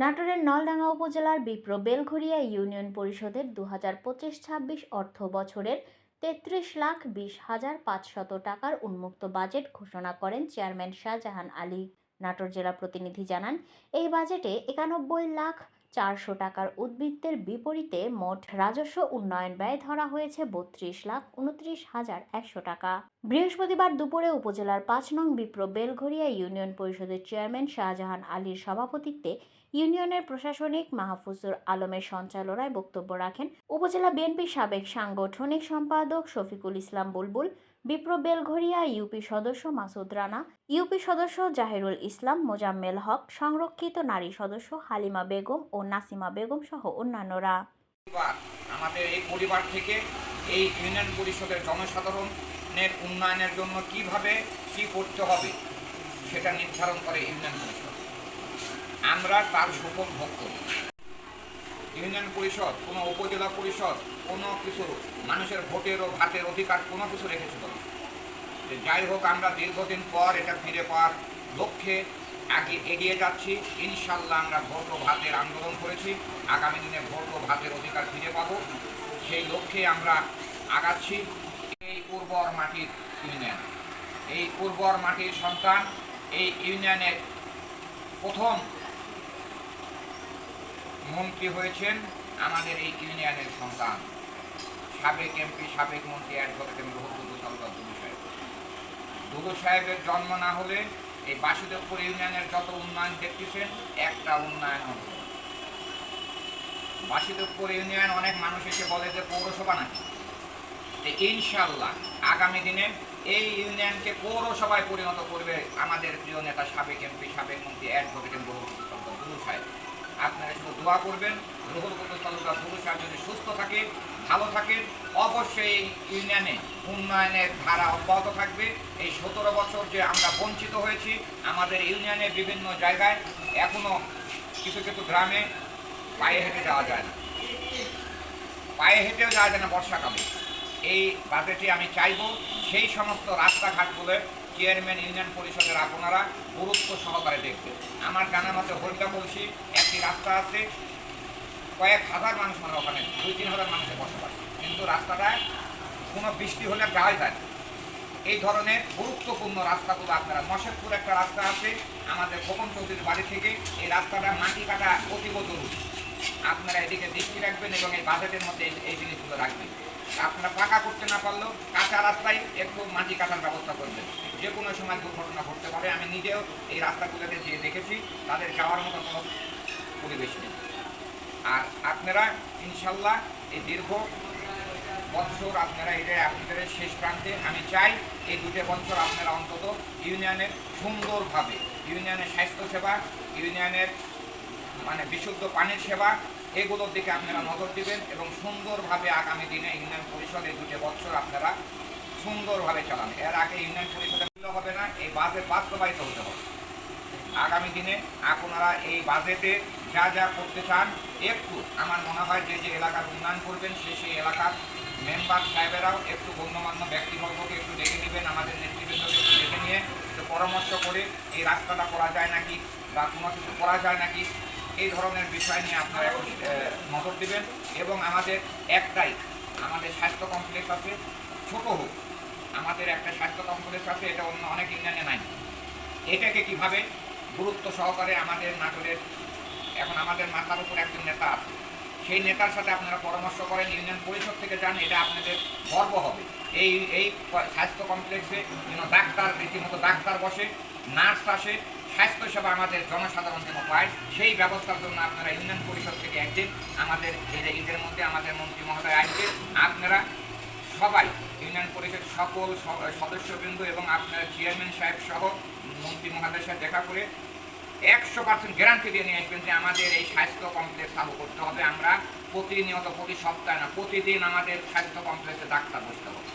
নাটোরের নলডাঙ্গা উপজেলার বিপ্র বেলঘরিয়া ইউনিয়ন পরিষদের ২০২৫-২৬ অর্থ বছরের ৩৩,২০,৫০০ টাকার উন্মুক্ত বাজেট ঘোষণা করেন চেয়ারম্যান শাহজাহান আলী। নাটোর জেলা প্রতিনিধি জানান, এই বাজেটে ৯১,৪০০ টাকার উদ্বৃত্তের বিপরীতে মোট রাজস্ব উন্নয়ন ব্যয় ধরা হয়েছে ৩২,২৯,১০০ টাকা। বৃহস্পতিবার দুপুরে উপজেলার ৫ নং বিপ্র বেলঘরিয়া ইউনিয়ন পরিষদের চেয়ারম্যান শাহজাহান আলীর সভাপতিত্বে ইউনিয়নের প্রশাসনিক মাহফুজুর আলমের সঞ্চালনায় বক্তব্য রাখেন উপজেলা বিএনপির সাবেক সাংগঠনিক সম্পাদক শফিকুল ইসলাম বুলবুল, বিপ্র বেলঘরিয়া ইউপি সদস্য মাসুদ রানা, ইউপি সদস্য জাহিরুল ইসলাম, মোজাম্মেল হক, সংরক্ষিত নারী সদস্য হালিমা বেগম ও নাসিমা বেগম সহ অন্যান্যরা। আমাদের এই পরিবার থেকে এই ইউনিয়ন পরিষদের জনসাধারণের উন্নয়নের জন্য কিভাবে কি করতে হবে সেটা নির্ধারণ করে ইউনিয়ন পরিষদ। আমরা তার সুফল ভোগ করি। ইউনিয়ন পরিষদ কোনো উপজেলা পরিষদ কোনো কিছু মানুষের ভোটের ও ভাতের অধিকার কোনো কিছু রেখেছিল না। যাই হোক, আমরা দীর্ঘদিন পর এটা ফিরে পাওয়ার লক্ষ্যে আগে এগিয়ে যাচ্ছি। ইনশাল্লাহ আমরা ভোট ও ভাতের আন্দোলন করেছি, আগামী দিনে ভোট ও ভাতের অধিকার ফিরে পাবো, সেই লক্ষ্যে আমরা আগাচ্ছি। এই উর্বর মাটির ইউনিয়ন, এই উর্বর মাটির সন্তান, এই ইউনিয়নের প্রথম মন্ত্রী হয়েছেন আমাদের এই ইউনিয়নের সন্তান, সাবেক এমপি, সাবেক মন্ত্রী অ্যাডভোকেট দুদু সাহেবের জন্ম না হলে এই বাসুদেবপুর ইউনিয়নের যত উন্নয়ন দেখতেছেন একটা উন্নয়ন হবে। বাসুদেবপুর ইউনিয়ন অনেক মানুষ এসে বলে যে পৌরসভা নাকি, ইনশাল্লাহ আগামী দিনে এই ইউনিয়নকে পৌরসভায় পরিণত করবে আমাদের প্রিয় নেতা সাবেক এমপি, সাবেক মন্ত্রী অ্যাডভোকেট দুদু সাহেব। আপনারা শুধু দোয়া করবেন, রুহুল কুদ্দুস তালুকদার দুদু সাহেব যদি সুস্থ থাকে, ভালো থাকে, অবশ্যই এই ইউনিয়নে উন্নয়নের ধারা অব্যাহত থাকবে। এই ১৭ বছর যে আমরা বঞ্চিত হয়েছি, আমাদের ইউনিয়নের বিভিন্ন জায়গায় এখনো কিছু কিছু গ্রামে পায়ে হেঁটে যাওয়া যায় না, পায়ে হেঁটেও যাওয়া যায় না বর্ষাকালে। এই বাজেটে আমি চাইব সেই সমস্ত রাস্তাঘাটগুলো চেয়ারম্যান ইউনিয়ন পরিষদের আপনারা গুরুত্ব সহকারে দেখবেন। আমার জানা মতে হরিকা বলছি একটি রাস্তা আছে, কয়েক হাজার মানুষ মানে ওখানে ২-৩ হাজার মানুষের বসবাস, কিন্তু রাস্তাটায় কোনো বৃষ্টি হলে যাওয়াই যায় না। এই ধরনের গুরুত্বপূর্ণ রাস্তাগুলো আপনারা, নশেদপুর একটা রাস্তা আছে আমাদের খোকন চৌধুরীর বাড়ি থেকে, এই রাস্তাটা মাটি কাটা অতীব জরুরি। আপনারা এদিকে দৃষ্টি রাখবেন এবং এই বাজেটের মধ্যে এই জিনিসগুলো রাখবেন। আপনারা পাকা করতে না পারলেও কাঁচা রাস্তায় একটু মাটি কাটার ব্যবস্থা করবেন, যে কোনো সময় দুর্ঘটনা ঘটতে পারে। আমি নিজেও এই রাস্তাগুলোতে যেয়ে দেখেছি, তাদের যাওয়ার মতো কোনো পরিবেশ নেই। আর আপনারা ইনশাল্লাহ এই দীর্ঘ বছর আপনারা এটা আপনাদের শেষ প্রান্তে, আমি চাই এই ২ বছর আপনারা অন্তত ইউনিয়নের সুন্দরভাবে ইউনিয়নের স্বাস্থ্যসেবা, ইউনিয়নের মানে বিশুদ্ধ পানির সেবা, এগুলোর দিকে আপনারা নজর দিবেন এবং সুন্দরভাবে আগামী দিনে ইউনিয়ন পরিষদে ২ বছর আপনারা সুন্দরভাবে চালান। এর আগে ইউনিয়ন পরিষদে হবে না, এই বাজেট বাস্তবায়িত হতে হবে। আগামী দিনে আপনারা এই বাজেটে যা যা করতে চান, একটু আমার মনে হয় যে যে এলাকার উন্নয়ন করবেন সেই এলাকার মেম্বার সাহেবেরাও একটু গণ্যমান্য ব্যক্তিবর্গকে একটু দেখে নেবেন, আমাদের নেতৃবৃন্দকে একটু দেখে নিয়ে একটু পরামর্শ করে এই রাস্তাটা করা যায় নাকি বা কোনো কিছু করা যায় নাকি, এই ধরনের বিষয় নিয়ে আপনারা একটু নজর দেবেন। এবং আমাদের একটাই আমাদের স্বাস্থ্য কমপ্লেক্স আছে, ছোট হোক, আমাদের একটা স্বাস্থ্য কমপ্লেক্স আছে, এটা অন্য অনেক ইউনিয়নে নাই। এটাকে কিভাবে গুরুত্ব সহকারে আমাদের নাটোরের, এখন আমাদের মাথার উপর একজন নেতা আছে, সেই নেতার সাথে আপনারা পরামর্শ করেন, ইউনিয়ন পরিষদ থেকে যান, এটা আপনাদের গর্ব হবে। এই স্বাস্থ্য কমপ্লেক্সে যেন ডাক্তার, রীতিমতো ডাক্তার বসে, নার্স আসে, স্বাস্থ্যসেবা আমাদের জনসাধারণ যেন পায়, সেই ব্যবস্থার জন্য আপনারা ইউনিয়ন পরিষদ থেকে একদিন আমাদের ঈদের মধ্যে আমাদের মন্ত্রী মহোদয় আসবে। আপনারা সবাই ইউনিয়ন পরিষদ সকল সদস্যবৃন্দ এবং আপনার চেয়ারম্যান সাহেব সহ মন্ত্রী মহোদয়ের সাথে দেখা করে ১০০% গ্যারান্টি দিয়ে নিয়ে আসবেন যে আমাদের এই স্বাস্থ্য কমপ্লেক্স চালু করতে হবে। আমরা প্রতিনিয়ত, প্রতি সপ্তাহে না, প্রতিদিন আমাদের স্বাস্থ্য কমপ্লেক্সে ডাক্তার বসতে হবে।